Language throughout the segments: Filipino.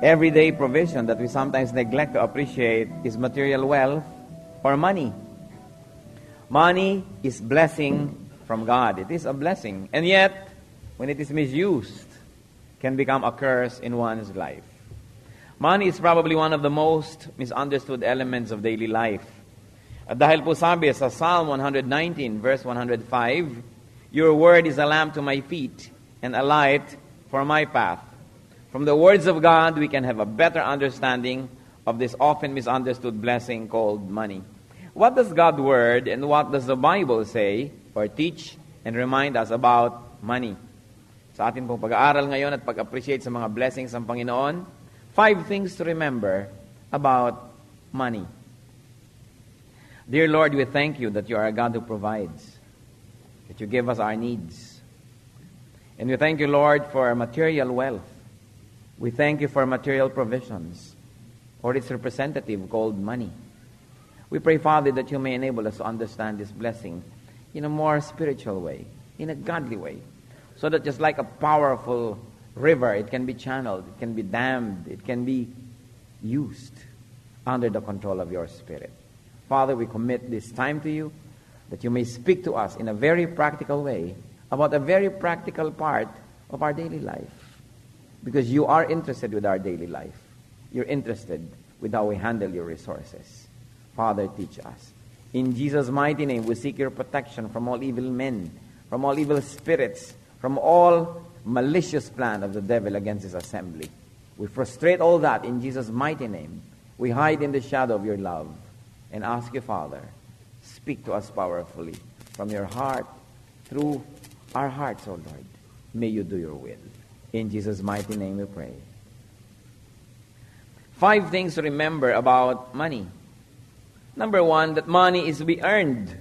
everyday provision that we sometimes neglect to appreciate is material wealth or money. Money is blessing from God. It is a blessing. And yet, when it is misused, can become a curse in one's life. Money is probably one of the most misunderstood elements of daily life. At dahil po sabi sa Psalm 119, verse 105, "Your word is a lamp to my feet and a light for my path." From the words of God, we can have a better understanding of this often misunderstood blessing called money. What does God's word and what does the Bible say or teach and remind us about money? Sa atin pong pag-aaral ngayon at pag-appreciate sa mga blessings ng Panginoon, 5 things to remember about money. Dear Lord, we thank you that you are a God who provides, that you give us our needs. And we thank you, Lord, for material wealth. We thank you for material provisions, or its representative called money. We pray, Father, that you may enable us to understand this blessing in a more spiritual way, in a godly way, so that just like a powerful river, it can be channeled, it can be dammed, it can be used under the control of your Spirit. Father, we commit this time to you, that you may speak to us in a very practical way about a very practical part of our daily life. Because you are interested with our daily life. You're interested with how we handle your resources. Father, teach us. In Jesus' mighty name, we seek your protection from all evil men, from all evil spirits, from all malicious plan of the devil against his assembly. We frustrate all that in Jesus' mighty name. We hide in the shadow of your love and ask you, Father, speak to us powerfully from your heart, through our hearts, O Lord. May you do your will. In Jesus' mighty name we pray. 5 things to remember about money. Number 1, that money is to be earned.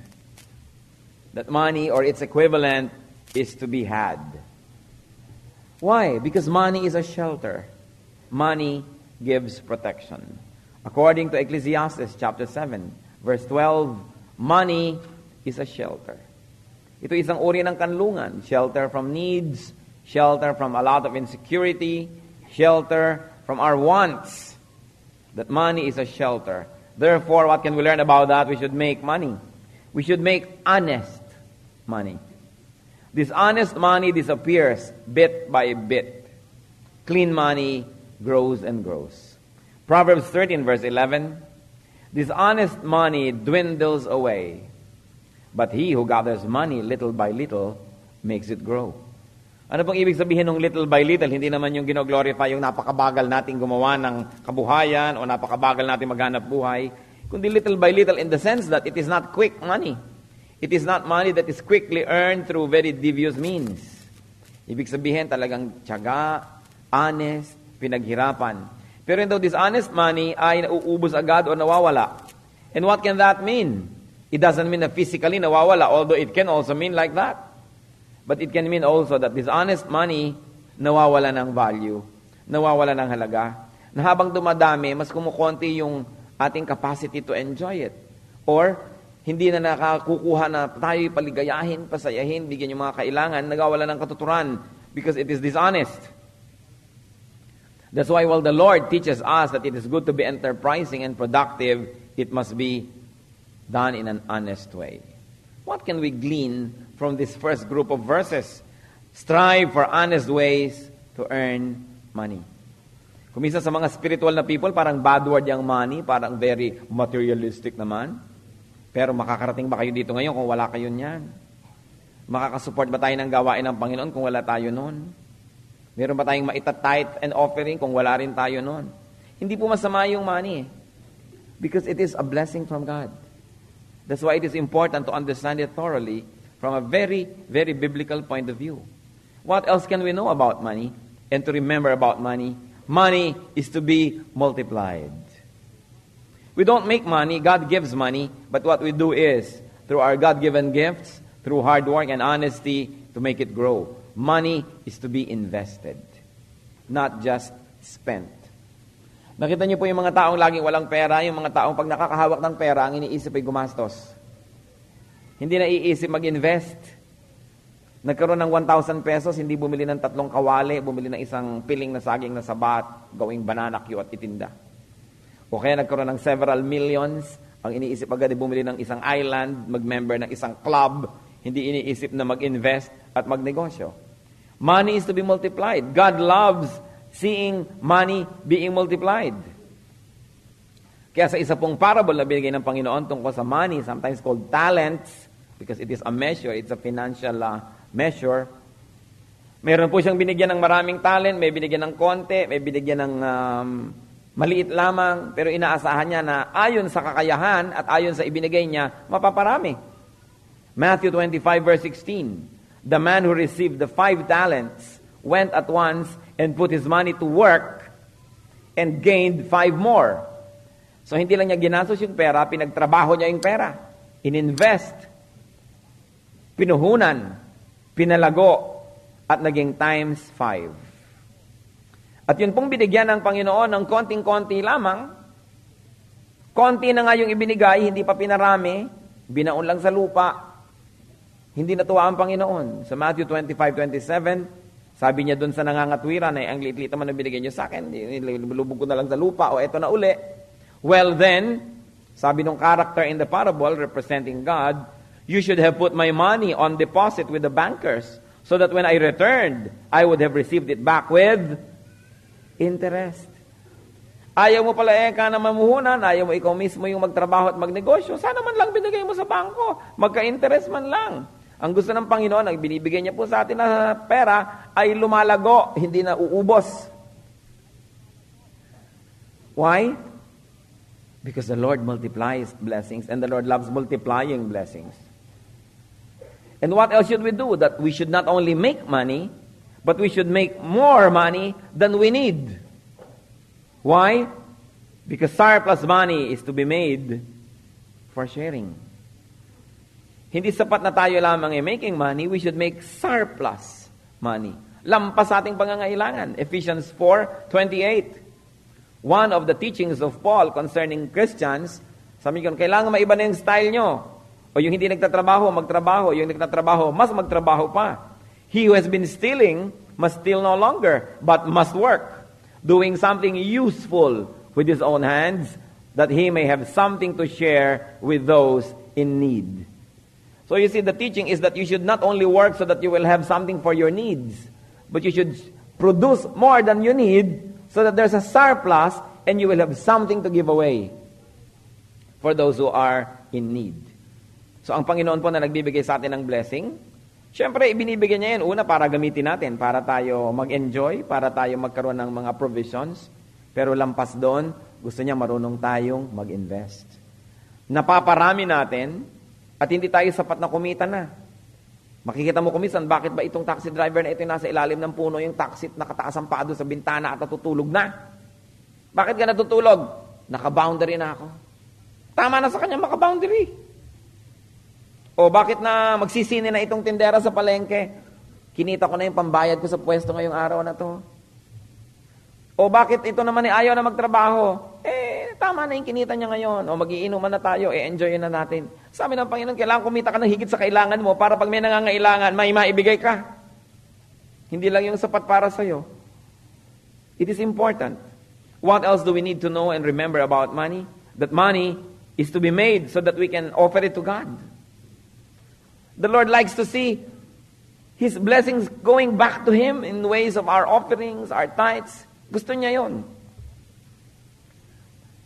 That money or its equivalent is to be had. Why? Because money is a shelter. Money gives protection. According to Ecclesiastes chapter 7, verse 12, money is a shelter. Ito isang uri ng kanlungan. Shelter from needs, shelter from a lot of insecurity, shelter from our wants. That money is a shelter. Therefore, what can we learn about that? We should make money. We should make honest money. This honest money disappears bit by bit. Clean money grows and grows. Proverbs 13, verse 11, "Dishonest money dwindles away, but he who gathers money little by little makes it grow." Ano pong ibig sabihin ng little by little? Hindi naman yung gino-glorify yung napakabagal nating gumawa ng kabuhayan o napakabagal nating maghanap buhay, kundi little by little in the sense that it is not quick money. It is not money that is quickly earned through very devious means. Ibig sabihin talagang tiyaga, honest, pinaghirapan. Pero ito, dishonest money ay nauubos agad o nawawala. And what can that mean? It doesn't mean na physically nawawala, although it can also mean like that. But it can mean also that dishonest money nawawala ng value, nawawala ng halaga, na habang dumadami, mas kumukonti yung ating capacity to enjoy it. Or, hindi na nakakukuha na tayo paligayahin, pasayahin, bigyan yung mga kailangan, nagawala ng katuturan because it is dishonest. That's why while the Lord teaches us that it is good to be enterprising and productive, it must be done in an honest way. What can we glean from this first group of verses? Strive for honest ways to earn money. Kung minsan sa mga spiritual na people, parang bad word yung money, parang very materialistic naman. Pero makakarating ba kayo dito ngayon kung wala kayo niyan? Makakasupport ba tayo ng gawain ng Panginoon kung wala tayo nun? Meron ba tayong maita-tithe and offering kung wala rin tayo nun? Hindi po masama yung money. Because it is a blessing from God. That's why it is important to understand it thoroughly from a very, very biblical point of view. What else can we know about money and to remember about money? Money is to be multiplied. We don't make money, God gives money, but what we do is, through our God-given gifts, through hard work and honesty, to make it grow. Money is to be invested, not just spent. Nakita niyo po yung mga taong laging walang pera, yung mga taong pag nakakahawak ng pera, ang iniisip ay gumastos. Hindi na iisip mag-invest. Nagkaroon ng 1,000 pesos, hindi bumili ng 3 kawali, bumili ng isang piling na saging na sabat, gawing banana cue at itinda. O kaya nagkaroon ng several millions, ang iniisip agad ay bumili ng isang island, mag-member ng isang club, hindi iniisip na mag-invest at magnegosyo. Money is to be multiplied. God loves seeing money being multiplied. Kaya sa isa pong parable na binigay ng Panginoon tungkol sa money, sometimes called talents, because it is a measure, it's a financial measure. Meron po siyang binigyan ng maraming talent, may binigyan ng konti, may binigyan ng maliit lamang, pero inaasahan niya na ayon sa kakayahan at ayon sa ibinigay niya, mapaparami. Matthew 25 verse 16, the man who received the 5 talents went at once and put his money to work and gained 5 more. So hindi lang niya ginastos yung pera, pinagtrabaho niya yung pera. Ininvest, pinuhunan, pinalago, at naging times 5. At yun pong binigyan ng Panginoon ng konting-konti lamang. Konti na nga yung ibinigay, hindi pa pinarami, binaon lang sa lupa. Hindi natuwa ang Panginoon. Sa Matthew 25:27, sabi niya doon sa nangangatwiran, ang liit-liit naman na binigyan niyo sa akin, lubog ko na lang sa lupa, o eto na uli. Well then, sabi nung character in the parable representing God, you should have put my money on deposit with the bankers so that when I returned, I would have received it back with interest. Ayaw mo pala ka na mamuhunan, ayaw mo ikaw mismo yung magtrabaho at magnegosyo, sana man lang binigay mo sa bangko, magka-interest man lang. Ang gusto ng Panginoon, ang binibigay niya po sa atin na pera, ay lumalago, hindi na uubos. Why? Because the Lord multiplies blessings and the Lord loves multiplying blessings. And what else should we do? That we should not only make money, but we should make more money than we need. Why? Because surplus money is to be made for sharing. Hindi sapat na tayo lamang making money, we should make surplus money. Lampas sa ating pangangailangan. Ephesians 4:28. One of the teachings of Paul concerning Christians, sabi ko, kailangan maiba na yung style nyo. O yung hindi nagtatrabaho, magtrabaho. Yung nagtatrabaho, mas magtrabaho pa. He who has been stealing must steal no longer, but must work, doing something useful with his own hands, that he may have something to share with those in need. So you see, the teaching is that you should not only work so that you will have something for your needs, but you should produce more than you need, so that there's a surplus and you will have something to give away for those who are in need. So ang Panginoon po na nagbibigay sa atin ng blessing, syempre ibinibigay niya yan una para gamitin natin, para tayo mag-enjoy, para tayo magkaroon ng mga provisions. Pero lampas doon, gusto niya marunong tayong mag-invest. Napaparami natin at hindi tayo sapat na kumita na. Makikita mo kumisan, bakit ba itong taxi driver na ito nasa ilalim ng puno, yung taxi nakataas ang paa doon sa bintana at natutulog na? Bakit ka natutulog? Naka-boundary na ako. Tama na sa kanya maka-boundary. O bakit na magsisini na itong tindera sa palengke? Kinita ko na yung pambayad ko sa pwesto ngayong araw na to. O bakit ito naman ayaw na magtrabaho? Tama na yung kinita niya ngayon. O magiinuman na tayo, enjoy na natin. Sabi ng Panginoon, kailangan kumita ka ng higit sa kailangan mo para pag may nangangailangan, may maibigay ka. Hindi lang yung sapat para sa'yo. It is important. What else do we need to know and remember about money? That money is to be made so that we can offer it to God. The Lord likes to see His blessings going back to Him in ways of our offerings, our tithes. Gusto niya yon.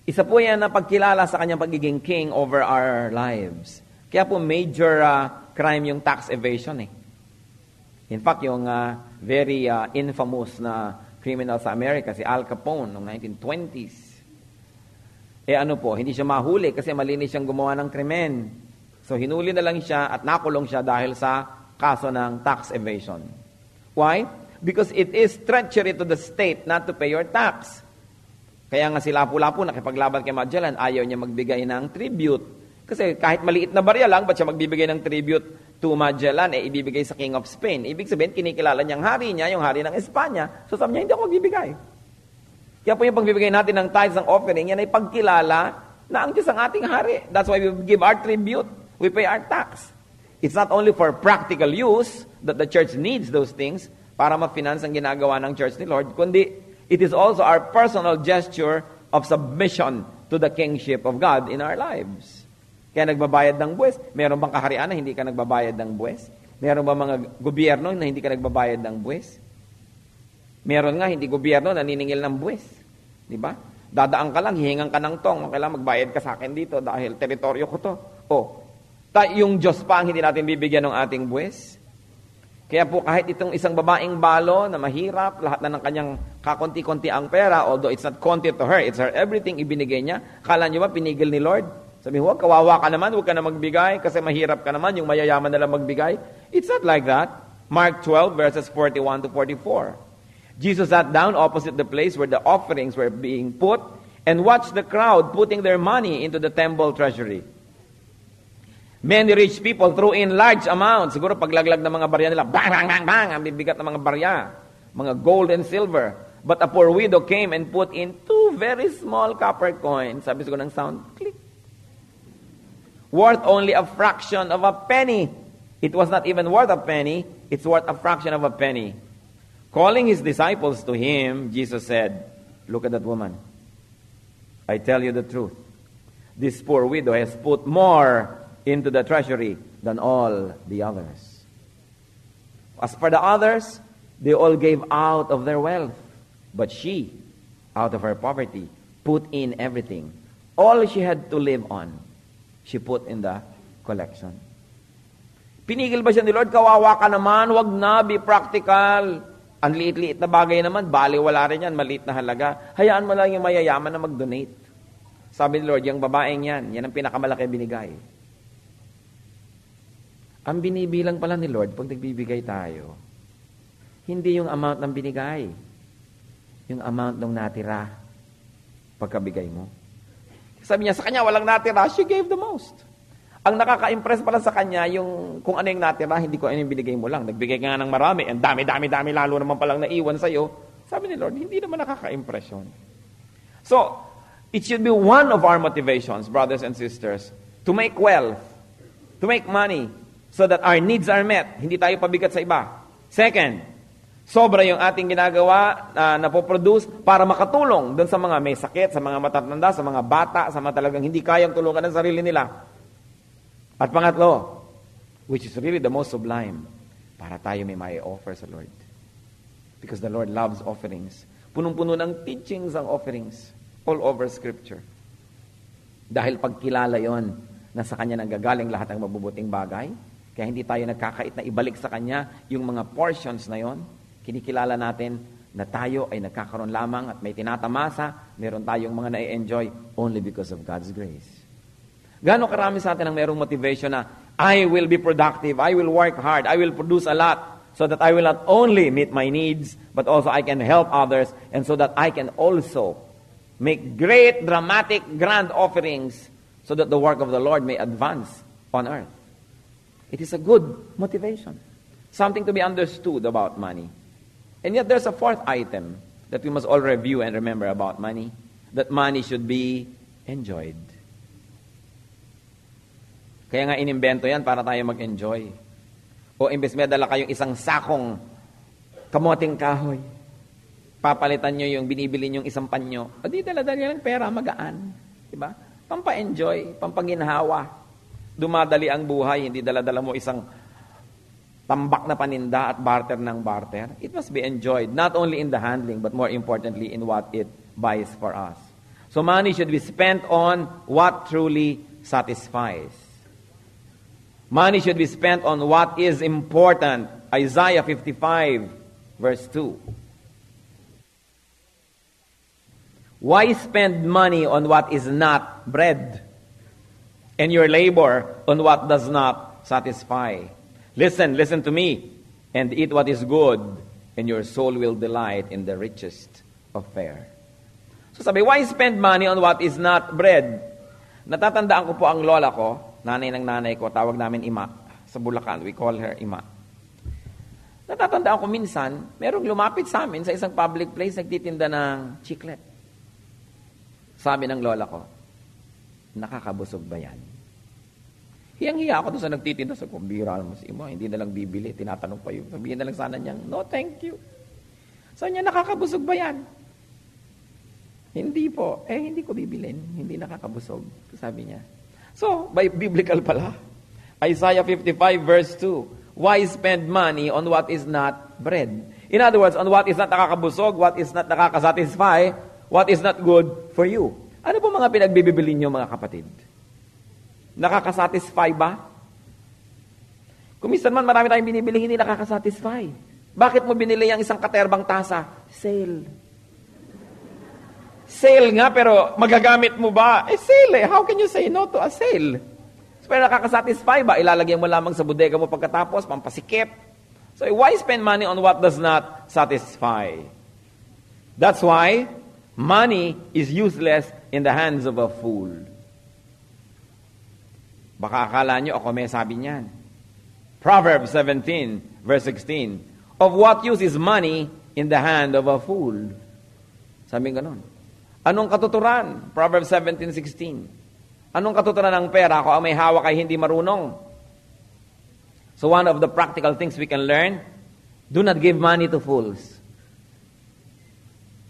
Isa po yan na pagkilala sa kanyang pagiging king over our lives. Kaya po major crime yung tax evasion eh. In fact, yung very infamous na criminal sa Amerika, si Al Capone, noong 1920s. Ano po, hindi siya mahuli kasi malinis siyang gumawa ng krimen. So hinuli na lang siya at nakulong siya dahil sa kaso ng tax evasion. Why? Because it is treachery to the state not to pay your tax. Kaya nga si Lapu-Lapu nakipaglaban kay Magellan, ayaw niya magbigay ng tribute. Kasi kahit maliit na barya lang, ba't siya magbibigay ng tribute to Magellan? Ibibigay sa King of Spain. Ibig sabihin, kinikilala niyang hari niya, yung hari ng Espanya. So sabi niya, hindi ako magbibigay. Kaya po yung pagbibigay natin ng tithes, ng offering, yan ay pagkilala na ang Diyos ang ating hari. That's why we give our tribute. We pay our tax. it's not only for practical use that the church needs those things para ma-finance ang ginagawa ng church ni Lord, kundi it is also our personal gesture of submission to the kingship of God in our lives. Kaya nagbabayad ng buwis. Meron bang kaharian na hindi ka nagbabayad ng buwis? Meron ba mga gobyerno na hindi ka nagbabayad ng buwis? Meron nga hindi gobyerno naniningil ng buwis. Di ba? Dadaan ka lang, hihingan ka ng tong, kailangan magbayad ka sa akin dito dahil teritoryo ko to. Yung Diyos pa ang hindi natin bibigyan ng ating buwis. Kaya po kahit itong isang babaeng balo na mahirap, lahat na ng kanyang kakonti-konti ang pera, although it's not konti to her, it's her everything ibinigay niya. Kala niyo ba pinigil ni Lord? Sabi, huwag, kawawa ka naman, huwag ka na magbigay kasi mahirap ka naman, yung mayayaman na lang magbigay. It's not like that. Mark 12 verses 41 to 44. Jesus sat down opposite the place where the offerings were being put and watched the crowd putting their money into the temple treasury. Many rich people threw in large amounts. Siguro paglaglag ng mga barya nila, bang, bang, bang, bang, ang bibigat ng mga barya, mga gold and silver. But a poor widow came and put in 2 very small copper coins. Sabi siguro ng sound, click. Worth only a fraction of a penny. It was not even worth a penny. It's worth a fraction of a penny. Calling his disciples to him, Jesus said, look at that woman. I tell you the truth. This poor widow has put more into the treasury than all the others. As for the others, they all gave out of their wealth. But she, out of her poverty, put in everything. All she had to live on, she put in the collection. Pinigil ba siya ni Lord? Kawawa ka naman, wag na, be practical. Ang liit-liit na bagay naman, bali wala rin yan, maliit na halaga. Hayaan mo lang yung mayayaman na mag-donate. Sabi ni Lord, yung babaeng yan ang pinakamalaki binigay. Ang binibilang pala ni Lord, pag nagbibigay tayo, hindi yung amount ng binigay, yung amount ng natira pagkabigay mo. Sabi niya, sa kanya walang natira, she gave the most. Ang nakaka-impress pala sa kanya, yung kung ano yung natira, hindi ko ano yung binigay mo lang. Nagbigay ka nga ng marami, ang dami, lalo naman palang naiwan sa'yo. Sabi ni Lord, hindi naman nakaka-impress yun. So, it should be one of our motivations, brothers and sisters, to make wealth, to make money, so that our needs are met. Hindi tayo pabigat sa iba. Second, sobra yung ating ginagawa na napoproduce para makatulong dun sa mga may sakit, sa mga matatanda, sa mga bata, sa mga talagang hindi kayang tulungan ng sarili nila. At pangatlo, which is really the most sublime, para tayo may mai-offer sa Lord. Because the Lord loves offerings. Punong-puno ng teachings ang offerings all over Scripture. Dahil pagkilala yon na sa Kanya nanggagaling lahat ng mabubuting bagay, kaya hindi tayo nagkakait na ibalik sa Kanya yung mga portions na yon. Kinikilala natin na tayo ay nagkakaroon lamang at may tinatamasa, meron tayong mga na-enjoy only because of God's grace. Gaano karami sa atin ang merong motivation na I will be productive, I will work hard, I will produce a lot so that I will not only meet my needs, but also I can help others and so that I can also make great, dramatic, grand offerings so that the work of the Lord may advance on earth. It is a good motivation. Something to be understood about money. And yet there's a fourth item that we must all review and remember about money. That money should be enjoyed. Kaya nga inimbento yan para tayo mag-enjoy. O imbes may dala kayong isang sakong kamoting kahoy, papalitan nyo yung binibili nyong isang panyo, o di dala-dala lang pera, magaan. Diba? Pampa-enjoy, pampaginhawa. Dumadali ang buhay, hindi dala-dala mo isang tambak na paninda at barter ng barter. It must be enjoyed, not only in the handling, but more importantly in what it buys for us. So money should be spent on what truly satisfies. Money should be spent on what is important. Isaiah 55, verse 2. Why spend money on what is not bread, and your labor on what does not satisfy? Listen to me, and eat what is good, and your soul will delight in the richest of fare. So sabi, why spend money on what is not bread? Natatandaan ko po ang lola ko, nanay ng nanay ko, tawag namin Ima. Sa Bulacan, we call her Ima. Natatandaan ko minsan, merong lumapit sa amin sa isang public place, nagtitinda ng chiclet. Sabi ng lola ko, nakakabusog ba yan? Hiyang-hiya ako doon sa nagtitinda. Sa kumbira mo si Ima, hindi na lang bibili. Tinatanong pa yun. Sabihin na lang sana niyang, no, thank you. Sabi niya, nakakabusog ba yan? Hindi po. Hindi ko bibilin. Hindi nakakabusog. Sabi niya. So, by biblical pala. Isaiah 55 verse 2. Why spend money on what is not bread? In other words, on what is not nakakabusog, what is not nakakasatisfy, what is not good for you. Ano po mga pinagbibili niyo mga kapatid? Nakakasatisfy ba? Kung minsan man marami tayong binibili, hindi nakakasatisfy. Bakit mo binili ang isang katerbang tasa? Sale. Sale nga, pero magagamit mo ba? Sale eh. How can you say no to a sale? Pero nakakasatisfy ba? Ilalagyan mo lamang sa bodega mo pagkatapos, pampasikip. So why spend money on what does not satisfy? That's why money is useless in the hands of a fool. Baka akala nyo ako may sabi niyan. Proverbs 17 verse 16. Of what use is money in the hand of a fool? Sabi ganon. Anong katuturan? Proverbs 17:16. Anong katuturan ng pera kung ang may hawak ay hindi marunong? So one of the practical things we can learn, do not give money to fools.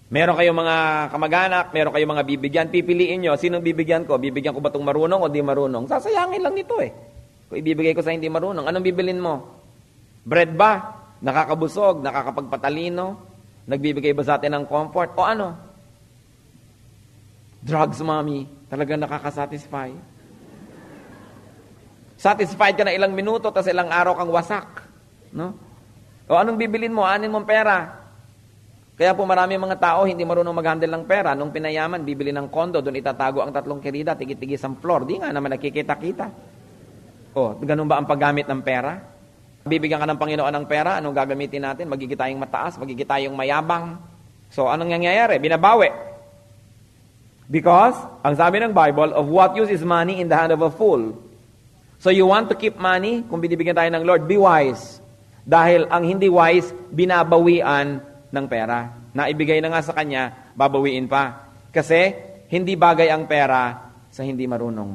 Meron kayong mga kamag-anak, meron kayong mga bibigyan, pipiliin nyo, sinong bibigyan ko? Bibigyan ko ba itong marunong o di marunong? Sasayangin lang nito eh. Kung ibibigay ko sa hindi marunong, anong bibilin mo? Bread ba? Nakakabusog, nakakapagpatalino, nagbibigay ba sa atin ng comfort? O ano? Drugs, mommy. Talagang nakakasatisfy. Satisfied ka na ilang minuto, tapos ilang araw kang wasak. No? O anong bibilin mo? Anin mong pera? Kaya po marami mga tao hindi marunong mag-handle ng pera. Nung pinayaman, bibili ng kondo, doon itatago ang 3 kerida, tigit-tigis ang floor. Di nga naman nakikita-kita. O, ganun ba ang paggamit ng pera? Bibigyan ka ng Panginoon ng pera, anong gagamitin natin? Magiging tayong mataas, magiging tayong mayabang. So, anong nangyayari? Binabawi. Because, ang sabi ng Bible, of what use is money in the hand of a fool? So, you want to keep money? Kung binibigyan tayo ng Lord, be wise. Dahil ang hindi wise, binabawian ng pera. Naibigay na nga sa kanya, babawiin pa. Kasi, hindi bagay ang pera sa hindi marunong.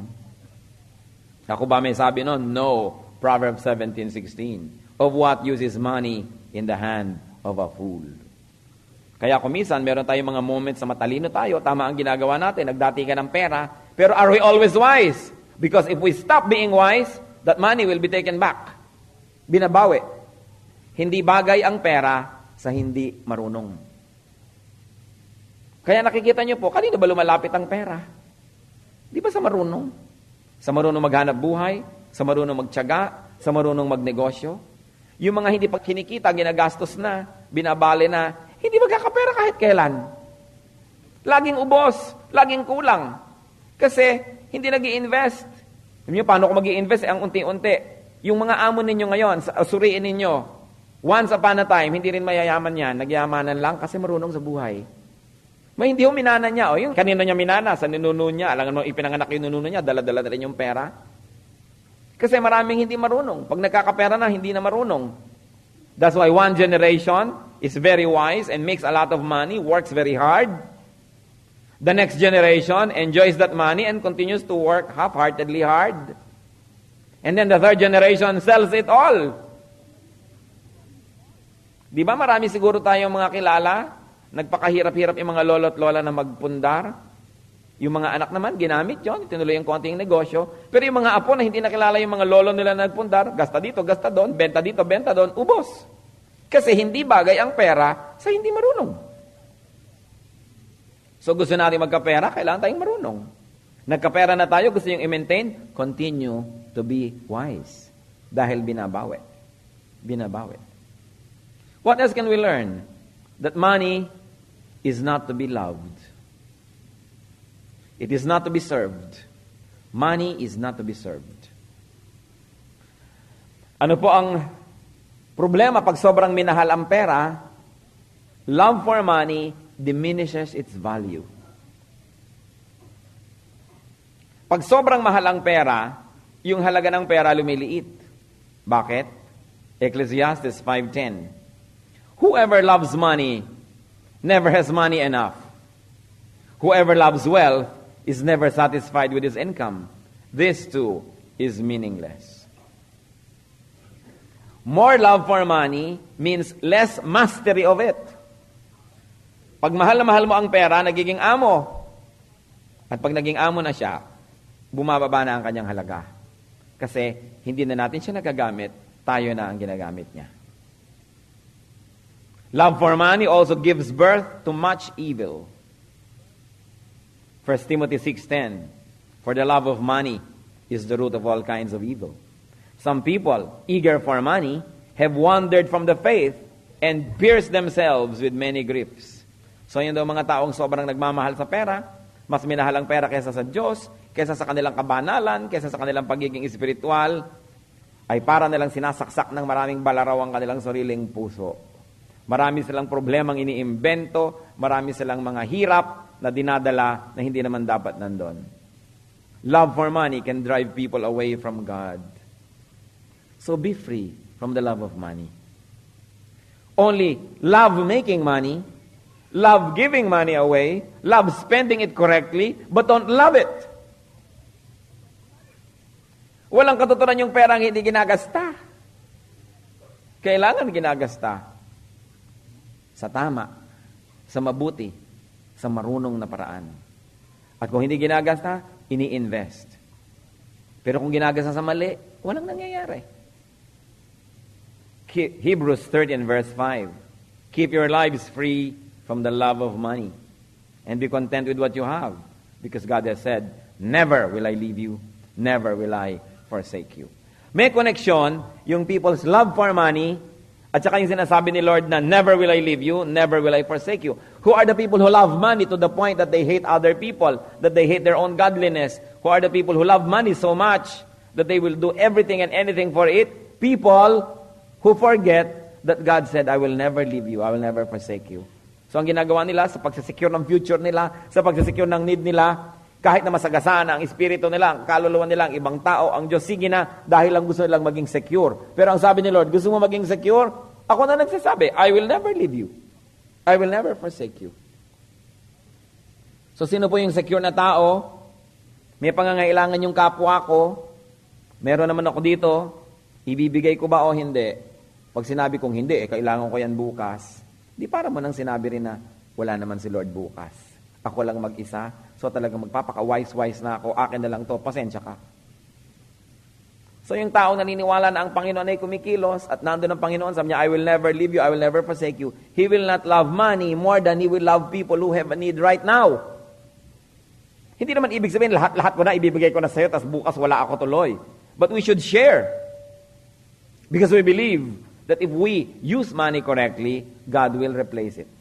Ako ba may sabi nun? No. Proverbs 17:16. Of what use is money in the hand of a fool? Kaya kung minsan, meron tayong mga moments na matalino tayo, tama ang ginagawa natin, nagdati ka ng pera, pero are we always wise? Because if we stop being wise, that money will be taken back. Binabawi. Hindi bagay ang pera sa hindi marunong. Kaya nakikita nyo po, kanino ba lumalapit ang pera? Di ba sa marunong? Sa marunong maghanap buhay, sa marunong magtiyaga, sa marunong magnegosyo. Yung mga hindi pa kinikita, ginagastos na, binabali na, hindi magkakapera kahit kailan. Laging ubos, laging kulang. Kasi hindi nag-i-invest. Alam niyo, paano ko mag-i-invest? Ang unti-unti. Yung mga amo ninyo ngayon, suriin ninyo, once upon a time, hindi rin mayayaman yan, nagyamanan lang kasi marunong sa buhay. May hindi yung minana niya. O yung kanino niya minana, sa ninuno niya, alam mo, ipinanganak yung ninuno niya, dala-dala na rin yung pera. Kasi maraming hindi marunong. Pag nagkakapera na, hindi na marunong. That's why one generation is very wise and makes a lot of money, works very hard. The next generation enjoys that money and continues to work half-heartedly hard. And then the third generation sells it all. Di ba marami siguro tayong mga kilala, nagpakahirap-hirap yung mga lolo't lola na magpundar? Yung mga anak naman, ginamit yun, tinuloy yung konting negosyo. Pero yung mga apo na hindi nakilala yung mga lolo nila na nagpundar, gasta dito, gasta doon, benta dito, benta doon, ubos. Kasi hindi bagay ang pera sa hindi marunong. So gusto natin magkapera, kailangan tayong marunong. Nagkapera na tayo, gusto yung i-maintain, continue to be wise. Dahil binabawi. Binabawi. What else can we learn? That money is not to be loved. It is not to be served. Money is not to be served. Ano po ang problema pag sobrang minahal ang pera? Love for money diminishes its value. Pag sobrang mahal ang pera, yung halaga ng pera lumiliit. Bakit? Ecclesiastes 5:10. Whoever loves money never has money enough. Whoever loves wealth is never satisfied with his income. This too is meaningless. More love for money means less mastery of it. Pag mahal na mahal mo ang pera, nagiging amo. At pag naging amo na siya, bumababa na ang kanyang halaga. Kasi hindi na natin siya nagagamit, tayo na ang ginagamit niya. Love for money also gives birth to much evil. 1 Timothy 6:10, for the love of money is the root of all kinds of evil. Some people, eager for money, have wandered from the faith and pierced themselves with many griefs. So yun daw mga taong sobrang nagmamahal sa pera, mas minahal ang pera kaysa sa Diyos, kaysa sa kanilang kabanalan, kaysa sa kanilang pagiging espiritual, ay para nilang sinasaksak ng maraming balaraw ang kanilang sariling puso. Marami silang problemang iniimbento, marami silang mga hirap na dinadala na hindi naman dapat nandun. Love for money can drive people away from God. So be free from the love of money. Only love making money, love giving money away, love spending it correctly, but don't love it. Walang katuturan yung perang hindi ginagasta. Kailangan ginagasta sa tama, sa mabuti, sa marunong na paraan. At kung hindi ginagasta, ini-invest. Pero kung ginagasta sa mali, walang nangyayari. Hebrews 13 verse 5. Keep your lives free from the love of money and be content with what you have, because God has said, never will I leave you, never will I forsake you. May connection yung people's love for money at saka yung sinasabi ni Lord na never will I leave you, never will I forsake you. Who are the people who love money to the point that they hate other people, that they hate their own godliness? Who are the people who love money so much that they will do everything and anything for it? People who forget that God said, I will never leave you, I will never forsake you. So ang ginagawa nila sa pagsasecure ng future nila, sa pagsasecure ng need nila, kahit na masagasaan ang espiritu nila, ang kaluluwa nila, ang ibang tao, ang Diyos, sige na, dahil lang gusto nilang maging secure. Pero ang sabi ni Lord, gusto mo maging secure? Ako na nagsasabi, I will never leave you. I will never forsake you. So sino po yung secure na tao? May pangangailangan yung kapwa ko, meron naman ako dito, ibibigay ko ba o hindi? Pag sinabi kong hindi, kailangan ko yan bukas, di para mo nang sinabi rin na wala naman si Lord bukas. Ako lang mag-isa, so talagang magpapaka-wise-wise na ako, akin na lang to, pasensya ka. So yung tao naniniwala na ang Panginoon ay kumikilos at nandun ang Panginoon, sabi niya, I will never leave you, I will never forsake you. He will not love money more than He will love people who have a need right now. Hindi naman ibig sabihin, lahat ko na, ibibigay ko na sa'yo, tapos bukas wala ako tuloy. But we should share. Because we believe that if we use money correctly, God will replace it.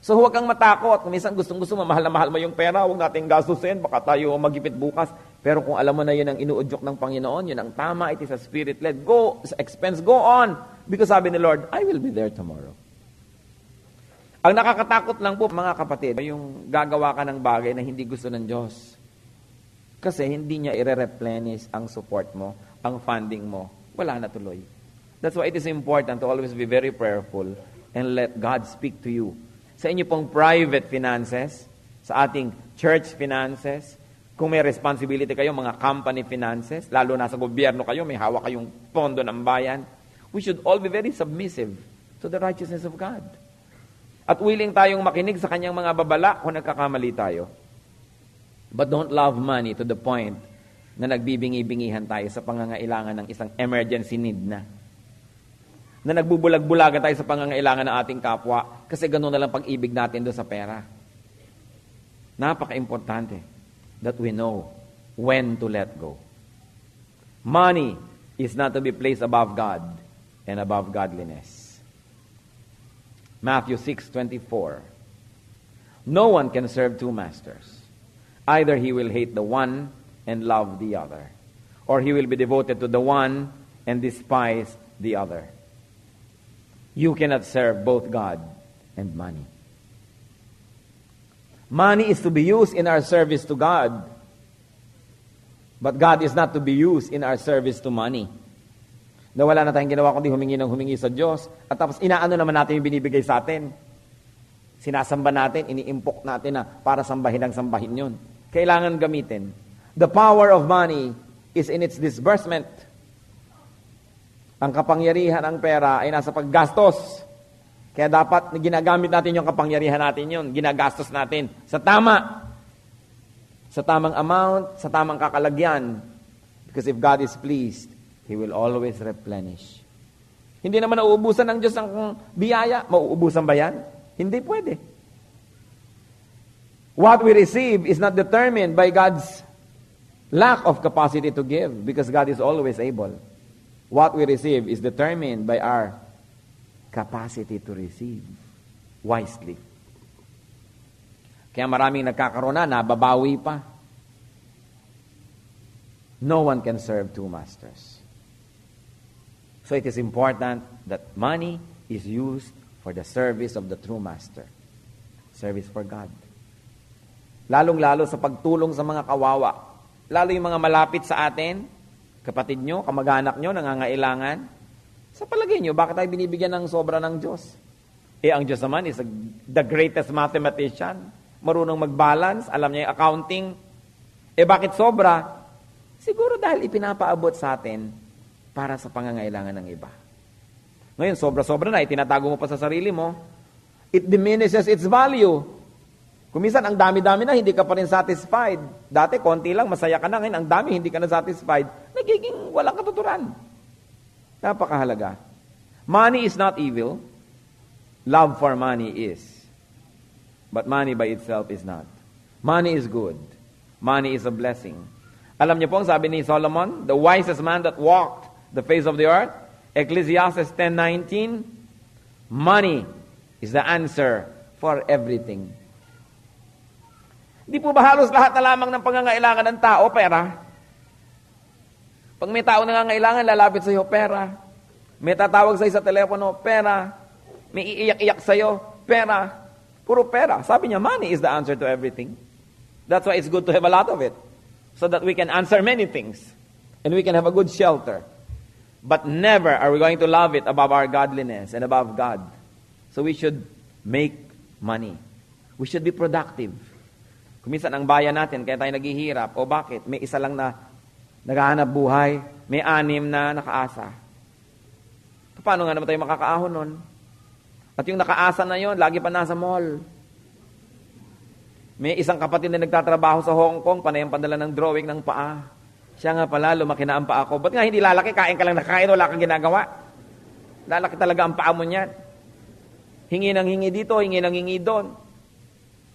So huwag kang matakot. Kung minsan gustong-gusto mo, mahal na mahal mo yung pera, huwag nating gastusin, baka tayo magipit bukas. Pero kung alam mo na yun ang inuudyok ng Panginoon, yun ang tama, it is a spirit-led. Go, expense, go on. Because sabi ni Lord, I will be there tomorrow. Ang nakakatakot lang po, mga kapatid, yung gagawa ka ng bagay na hindi gusto ng Diyos. Kasi hindi niya i-replenish ang support mo, ang funding mo. Wala na tuloy. That's why it is important to always be very prayerful and let God speak to you. Sa inyo pong private finances, sa ating church finances, kung may responsibility kayo, mga company finances, lalo na sa gobyerno kayo, may hawak kayong pondo ng bayan, we should all be very submissive to the righteousness of God. At willing tayong makinig sa kanyang mga babala kung nagkakamali tayo. But don't love money to the point na nagbibingi-bingihan tayo sa pangangailangan ng isang emergency need na nagbubulag-bulagan tayo sa pangangailangan ng ating kapwa kasi gano'n na lang pag-ibig natin doon sa pera. Napaka-importante that we know when to let go. Money is not to be placed above God and above godliness. Matthew 6:24. No one can serve two masters. Either he will hate the one and love the other, or he will be devoted to the one and despise the other. You cannot serve both God and money. Money is to be used in our service to God. But God is not to be used in our service to money. Na wala na tayong ginawa kundi humingi ng humingi sa Diyos. At tapos inaano naman natin yung binibigay sa atin. Sinasamba natin, iniimpok natin na para sambahin ang sambahin yun. Kailangan gamitin. The power of money is in its disbursement. Ang kapangyarihan ng pera ay nasa paggastos. Kaya dapat ginagamit natin yung kapangyarihan natin yun. Ginagastos natin sa tama. Sa tamang amount, sa tamang kakalagyan. Because if God is pleased, He will always replenish. Hindi naman nauubusan ng Diyos ang biyaya. Mauubusan ba yan? Hindi pwede. What we receive is not determined by God's lack of capacity to give, because God is always able. What we receive is determined by our capacity to receive wisely. Kaya maraming nagkakaroon na, nababawi pa. No one can serve two masters. So it is important that money is used for the service of the true master. Service for God. Lalong-lalo sa pagtulong sa mga kawawa. Lalo yung mga malapit sa atin, kapatid nyo, kamag-anak nyo, nangangailangan. Sa palagay nyo, bakit tayo binibigyan ng sobra ng Diyos? Ang Diyos naman is the greatest mathematician. Marunong mag-balance, alam niya yung accounting. Bakit sobra? Siguro dahil ipinapaabot sa atin para sa pangangailangan ng iba. Ngayon, sobra-sobra na, itinatago mo pa sa sarili mo, it diminishes its value. Kuminsan, ang dami-dami na, hindi ka pa rin satisfied. Dati, konti lang, masaya ka na. Ngayon, ang dami, hindi ka na satisfied. Nagiging walang katuturan. Napakahalaga. Money is not evil. Love for money is. But money by itself is not. Money is good. Money is a blessing. Alam niyo po, sabi ni Solomon, the wisest man that walked the face of the earth, Ecclesiastes 10:19, money is the answer for everything. Di po ba halos lahat na lamang ng pangangailangan ng tao, pera? Pag may tao nangangailangan, lalapit sa iyo, pera. May tatawag sa iyo sa telepono, pera. May iiyak-iyak sa iyo, pera. Puro pera. Sabi niya, money is the answer to everything. That's why it's good to have a lot of it. So that we can answer many things. And we can have a good shelter. But never are we going to love it above our godliness and above God. So we should make money. We should be productive. Kuminsan ang bayan natin, kaya tayo naghihirap. O bakit? May isa lang na naghahanap buhay, may 6 na nakaasa. Paano nga naman tayo makakaahon nun? At yung nakaasa na yon, lagi pa nasa mall. May isang kapatid na nagtatrabaho sa Hong Kong, panay ang padala ng drawing ng paa. Siya nga pala, lumaki na ang paa ko. Ba't nga hindi lalaki? Kain ka lang nakain, wala kang ginagawa. Lalaki talaga ang paa mo niyan. Hingi ng hingi dito, hingi ng hingi doon.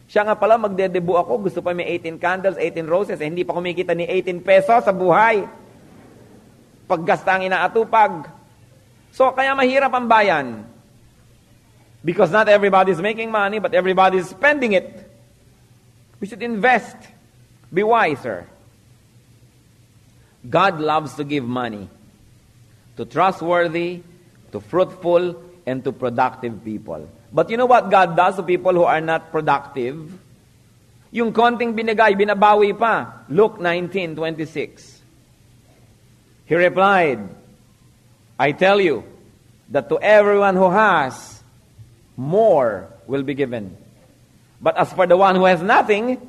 Siya nga pala, magdedebu ako. Gusto pa may 18 candles, 18 roses. Hindi pa kumikita ni 18 pesos sa buhay. Paggasta ang inaatupag. So, kaya mahirap ang bayan. Because not everybody is making money, but everybody is spending it. We should invest. Be wiser. God loves to give money to trustworthy, to fruitful, and to productive people. But you know what God does to people who are not productive? Yung konting binigay, binabawi pa. Luke 19:26. He replied, I tell you that to everyone who has, more will be given. But as for the one who has nothing,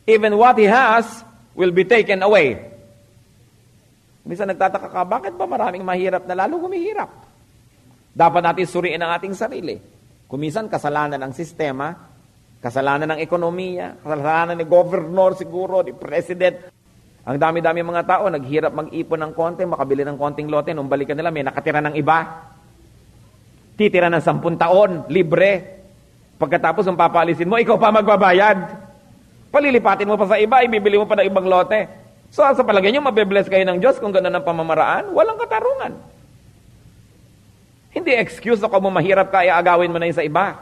even what he has will be taken away. Minsan nagtataka ka, bakit ba maraming mahirap na lalo humihirap? Dapat natin suriin ang ating sarili. Kuminsan, kasalanan ng sistema, kasalanan ng ekonomiya, kasalanan ni governor siguro, ni president. Ang dami-dami mga tao, naghirap mag-ipon ng konti, makabili ng konting lote, nung balikan nila, may nakatira ng iba. Titira ng 10 taon, libre. Pagkatapos, nung papaalisin mo, ikaw pa magbabayad. Palilipatin mo pa sa iba, ibibili mo pa ng ibang lote. So, sa palagay nyo, mabibless kayo ng Diyos kung gano'n ang pamamaraan? Walang katarungan. Hindi excuse na kung mahirap ka, agawin mo na yun sa iba.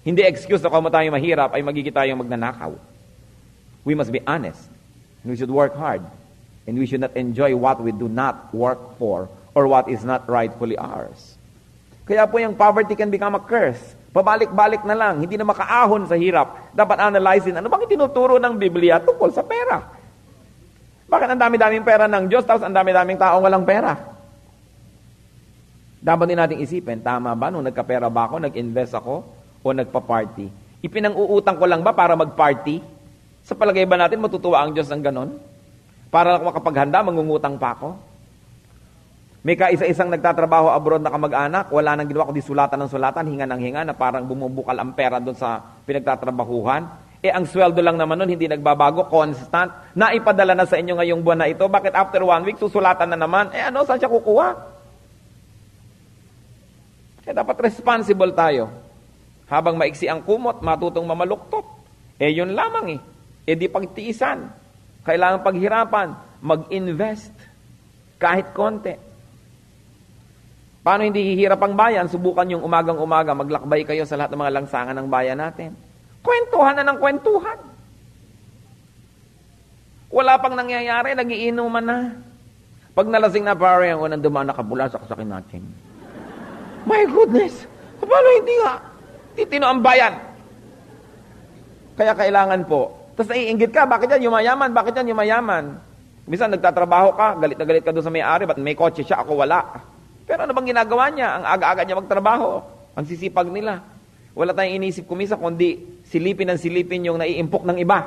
Hindi excuse na kung tayo mahirap, ay magiging tayong magnanakaw. We must be honest. And we should work hard. And we should not enjoy what we do not work for or what is not rightfully ours. Kaya po yung poverty can become a curse. Pabalik-balik na lang, hindi na makaahon sa hirap. Dapat analyzein, ano bang tinuturo ng Biblia tungkol sa pera? Bakit ang dami-daming pera ng Diyos, tapos ang dami-daming taong walang pera? Dapat din nating isipin, tama ba nung nagkapera ba ako, nag-invest ako, o nagpa-party? Ipinang-uutang ko lang ba para mag-party? Sa palagay ba natin, matutuwa ang Diyos ng ganon? Para ako makapaghanda, mangungutang pa ako. May kaisa-isang nagtatrabaho abroad na kamag-anak, wala nang ginawa kundi sulatan ng sulatan, hinga ng hinga, na parang bumubukal ang pera doon sa pinagtatrabahuhan. Ang sweldo lang naman nun, hindi nagbabago, constant. Naipadala na sa inyo ngayong buwan na ito. Bakit after 1 week, susulatan na naman? Saan siya kukuha? Dapat responsible tayo. Habang maiksi ang kumot, matutong mamaluktot. Yun lamang di pagtiisan. Kailangan paghirapan. Mag-invest. Kahit konti. Paano hindi hihirap ang bayan? Subukan yung umagang-umaga, maglakbay kayo sa lahat ng mga langsangan ng bayan natin. Kwentuhan na ng kwentuhan. Wala pang nangyayari, nagiinuman na. Pag nalasing na pare, ang unang dumaan nakapula sa kasakin natin. My goodness! Paano hindi nga? Titino ang bayan. Kaya kailangan po. Tapos naiinggit ka, bakit yan yumayaman? Bakit yan yumayaman? Minsan nagtatrabaho ka, galit na galit ka doon sa may-ari, ba't may kotse siya, ako wala. Pero ano bang ginagawa niya? Ang aga-aga niya magtrabaho. Ang sisipag nila. Wala tayong inisip kumisa, kundi silipin yung naiimpok ng iba.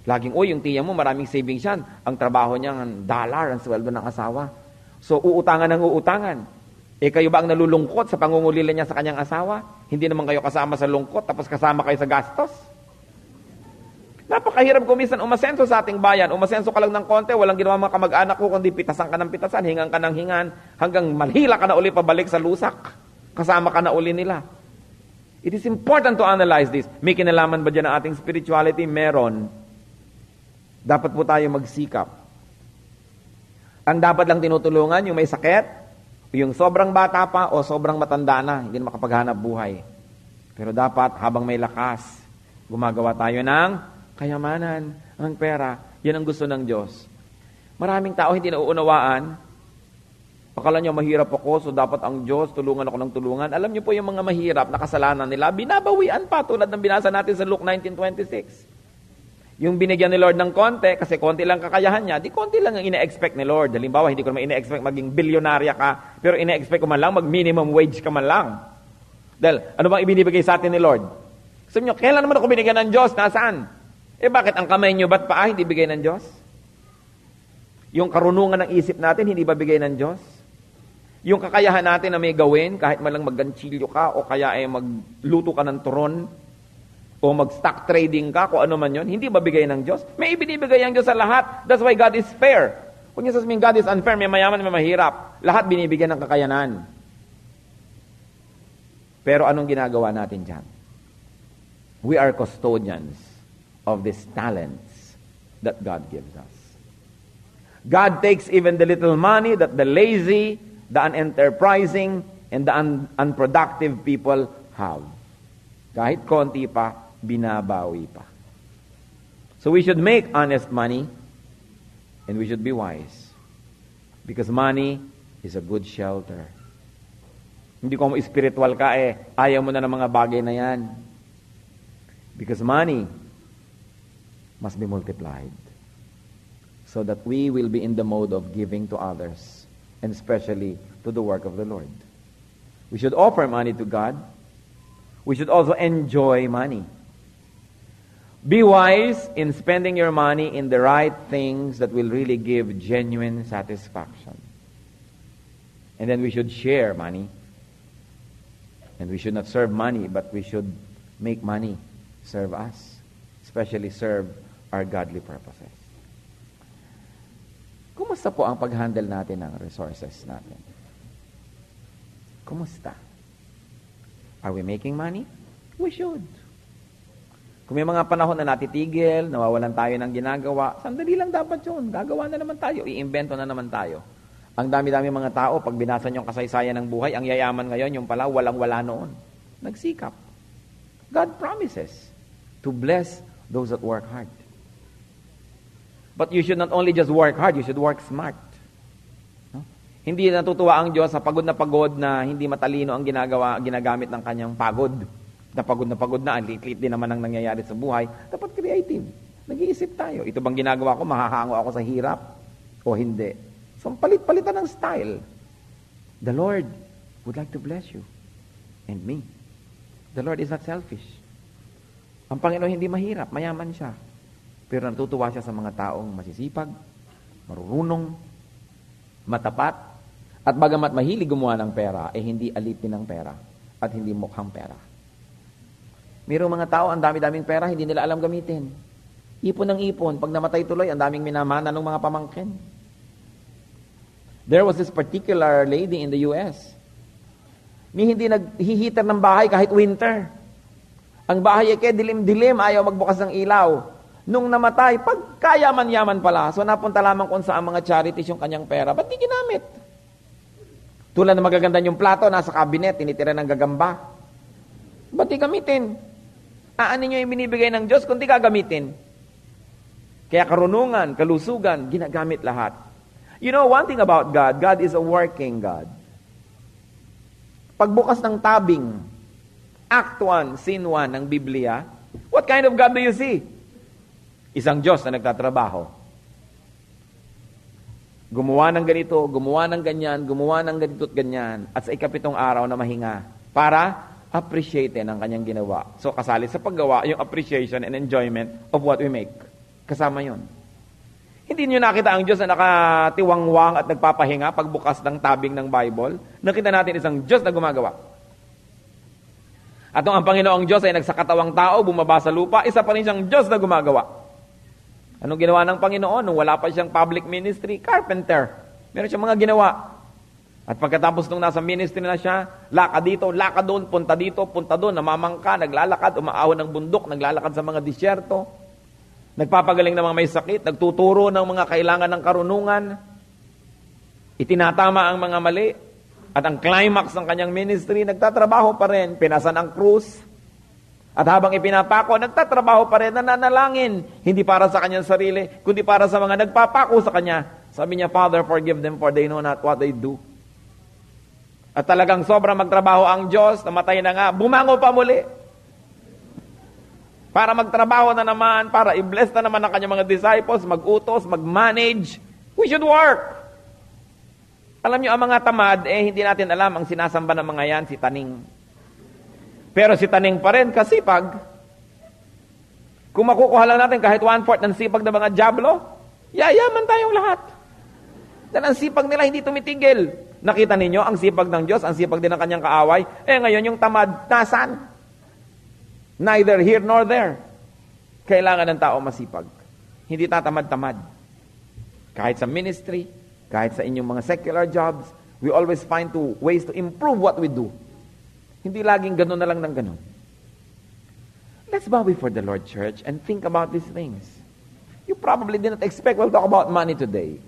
Laging, yung tiya mo, maraming savings yan. Ang trabaho niya, $1 ang sweldo ng asawa. So, uutangan ng uutangan. Kayo ba ang nalulungkot sa pangungulila niya sa kanyang asawa? Hindi naman kayo kasama sa lungkot, tapos kasama kayo sa gastos? Napakahirap kumisan umasenso sa ating bayan. Umasenso ka lang ng konti, walang ginawa mga kamag-anak ko, kundi pitasan ka ng pitasan, hingan ka ng hingan, hanggang malhila ka na uli pabalik sa lusak. Kasama ka na uli nila. It is important to analyze this. May kinalaman ba dyan ang ating spirituality? Meron. Dapat po tayo magsikap. Ang dapat lang tinutulungan, yung may sakit, yung sobrang bata pa o sobrang matanda na, hindi na makapaghanap buhay. Pero dapat, habang may lakas, gumagawa tayo ng kayamanan, ang pera. Yan ang gusto ng Diyos. Maraming tao hindi nauunawaan. Akala nyo mahirap ako, so dapat ang Diyos, tulungan ako ng tulungan. Alam nyo po yung mga mahirap na kasalanan nila, binabawian pa tulad ng binasa natin sa Luke 19:26. Yung binigyan ni Lord ng konti, kasi konti lang kakayahan niya, di konti lang ang ine-expect ni Lord. Halimbawa, hindi ko naman ine-expect maging bilyonarya ka, pero ine-expect ko man lang, mag-minimum wage ka man lang. Dahil, ano bang ibinibigay sa atin ni Lord? Sabi nyo, kailan naman ako binigyan ng Diyos? Nasaan? Bakit ang kamay nyo ba't paa hindi bigay ng Diyos? Yung karunungan ng isip natin, hindi ba bigay ng Diyos? Yung kakayahan natin na may gawin, kahit malang magganchilyo ka, o kaya magluto ka ng turon, o mag-stock trading ka, kung ano man yun, hindi ba bigay ng Diyos? May ibinibigay ang Diyos sa lahat. That's why God is fair. Kung niya sasabihin God is unfair, may mayaman, may mahirap. Lahat binibigyan ng kakayanan. Pero anong ginagawa natin dyan? We are custodians of these talents that God gives us. God takes even the little money that the lazy, the unenterprising, and the unproductive people have. Kahit konti pa, binabawi pa. So we should make honest money, and we should be wise. Because money is a good shelter. Hindi ko spiritual ka ayaw mo na ng mga bagay na yan. Because money must be multiplied. So that we will be in the mode of giving to others, and especially to the work of the Lord. We should offer money to God. We should also enjoy money. Be wise in spending your money in the right things that will really give genuine satisfaction. And then we should share money. And we should not serve money, but we should make money serve us. Especially serve our godly purposes. Kumusta po ang pag-handle natin ng resources natin? Kumusta? Are we making money? We should. Kung may mga panahon na natitigil, nawawalan tayo ng ginagawa, sandali lang dapat yun. Gagawa na naman tayo. Iimbento na naman tayo. Ang dami-dami mga tao, pag binasa nyo ang kasaysayan ng buhay, ang yayaman ngayon, yung pala, walang-wala noon. Nagsikap. God promises to bless those that work hard. But you should not only just work hard, you should work smart. Hindi natutuwa ang Diyos sa pagod na hindi matalino ang ginagamit ng kanyang pagod. Na pagod na, ang lit-lit din naman ang nangyayari sa buhay. Dapat creative. Nag-iisip tayo. Ito bang ginagawa ko, mahahango ako sa hirap? O hindi? So, palit-palitan ng style. The Lord would like to bless you. And me. The Lord is not selfish. Ang Panginoon hindi mahirap, mayaman siya. Pero natutuwa siya sa mga taong masisipag, marunong, matapat, at bagamat mahilig gumawa ng pera, hindi alipin ng pera at hindi mukhang pera. Mayroong mga tao, ang dami-daming pera, hindi nila alam gamitin. Ipon ng ipon. Pag namatay tuloy, ang daming minamana ng mga pamangkin. There was this particular lady in the U.S. Hindi naghihitar ng bahay kahit winter. Ang bahay ay dilim-dilim, ayaw magbukas ng ilaw. Nung namatay, pagkayaman-yaman pala. So napunta lamang kung saan mga charities yung kanyang pera. Ba't di ginamit? Tulad na magaganda yung plato, nasa cabinet, tinitira ng gagamba. Ba't di gamitin? Ano nyo yung binibigay ng Diyos kung di gagamitin? Kaya karunungan, kalusugan, ginagamit lahat. You know, one thing about God, God is a working God. Pagbukas ng tabing, Act 1, Scene 1 ng Biblia, what kind of God do you see? Isang Diyos na nagtatrabaho. Gumawa ng ganito, gumawa ng ganyan, gumawa ng ganito't ganyan, at sa ikapitong araw na mahinga, para appreciate ang kanyang ginawa. So kasali sa paggawa, yung appreciation and enjoyment of what we make. Kasama yun. Hindi niyo nakita ang Diyos na nakatiwangwang at nagpapahinga pagbukas ng tabing ng Bible. Nakita natin isang Diyos na gumagawa. At nung ang Panginoong Diyos ay nagsakatawang tao, bumaba sa lupa, isa pa rin siyang Diyos na gumagawa. Anong ginawa ng Panginoon? Nung wala pa siyang public ministry, carpenter. Meron siyang mga ginawa. At pagkatapos nung nasa ministry na siya, lakad dito, lakad doon, punta dito, punta doon, namamangka, naglalakad, umaahon ng bundok, naglalakad sa mga disyerto, nagpapagaling ng mga may sakit, nagtuturo ng mga kailangan ng karunungan, itinatama ang mga mali, at ang climax ng kanyang ministry, nagtatrabaho pa rin, pinasan ang krus, at habang ipinapako, nagtatrabaho pa rin, nananalangin, hindi para sa kanyang sarili, kundi para sa mga nagpapako sa kanya. Sabi niya, Father, forgive them for they know not what they do. At talagang sobrang magtrabaho ang Diyos, namatay na nga, bumango pa muli. Para magtrabaho na naman, para i-bless na naman ang kanyang mga disciples, mag-utos, mag-manage. We should work. Alam niyo, ang mga tamad, hindi natin alam ang sinasamba ng mga yan, si Taning. Pero si Taning pa rin, kasipag. Kung makukuha lang natin kahit 1/4 ng sipag ng mga dyablo, yayaman tayong lahat. Dan ang sipag nila hindi tumitigil. Nakita ninyo, ang sipag ng Diyos, ang sipag din ng kanyang kaaway, ngayon yung tamad, nasan? Neither here nor there. Kailangan ng tao masipag. Hindi tatamad-tamad. Kahit sa ministry, kahit sa inyong mga secular jobs, we always find ways to improve what we do. Hindi laging ganun na lang ng ganun. Let's bow before the Lord, church, and think about these things. You probably didn't expect we'll talk about money today.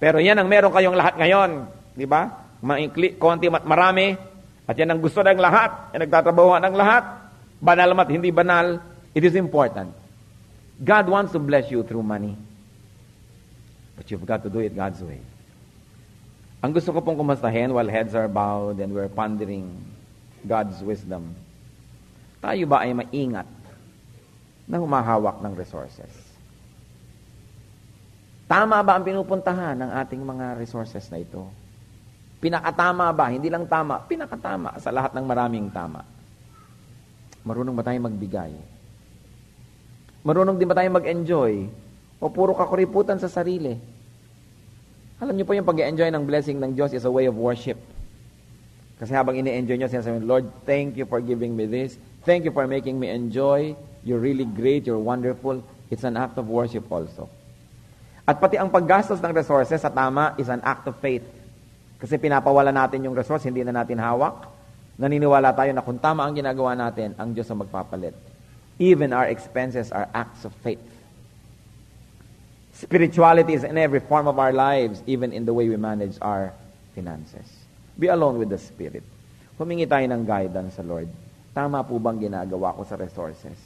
Pero yan ang meron kayong lahat ngayon. Di ba? Maikli, konti, marami. At yan ang gusto ng lahat. Yan nagtatrabahuan ng lahat. Banal mat, hindi banal. It is important. God wants to bless you through money. But you've got to do it God's way. Ang gusto ko pong kumustahin while heads are bowed and we're pondering God's wisdom. Tayo ba ay maingat na humahawak ng resources? Tama ba ang pinupuntahan ng ating mga resources na ito? Pinakatama ba? Hindi lang tama, pinakatama sa lahat ng maraming tama. Marunong ba tayo magbigay? Marunong din ba tayo mag-enjoy? O puro kakuriputan sa sarili? Alam niyo po yung pag-enjoy ng blessing ng Diyos is a way of worship. Kasi habang ini-enjoy niyo, sinasabi, Lord, thank you for giving me this. Thank you for making me enjoy. You're really great. You're wonderful. It's an act of worship also. At pati ang paggastos ng resources sa tama is an act of faith. Kasi pinapawala natin yung resource, hindi na natin hawak. Naniniwala tayo na kung tama ang ginagawa natin, ang Diyos ang magpapalit. Even our expenses are acts of faith. Spirituality is in every form of our lives, even in the way we manage our finances. Be alone with the Spirit. Humingi tayo ng guidance sa Lord. Tama po bang ginagawa ko sa resources?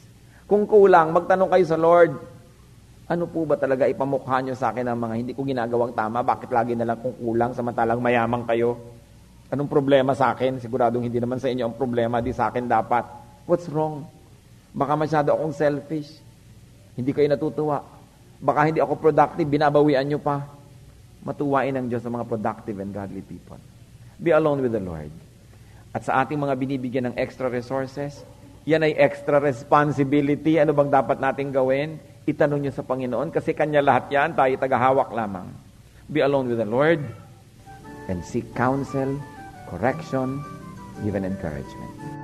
Kung kulang, magtanong kayo sa Lord, ano po ba talaga ipamukha nyo sa akin ng mga hindi ko ginagawang tama? Bakit lagi na lang kung kulang samantalang mayaman kayo? Anong problema sa akin? Siguradong hindi naman sa inyo ang problema, di sa akin dapat. What's wrong? Baka masyado akong selfish. Hindi kayo natutuwa. Baka hindi ako productive, binabawian nyo pa. Matuwain ang Diyos sa mga productive and godly people. Be alone with the Lord. At sa ating mga binibigyan ng extra resources, yan ay extra responsibility. Ano bang dapat nating gawin? itanong nyo sa Panginoon kasi Kanya lahat yan, tayo tagahawak lamang. Be alone with the Lord and seek counsel, correction, even encouragement.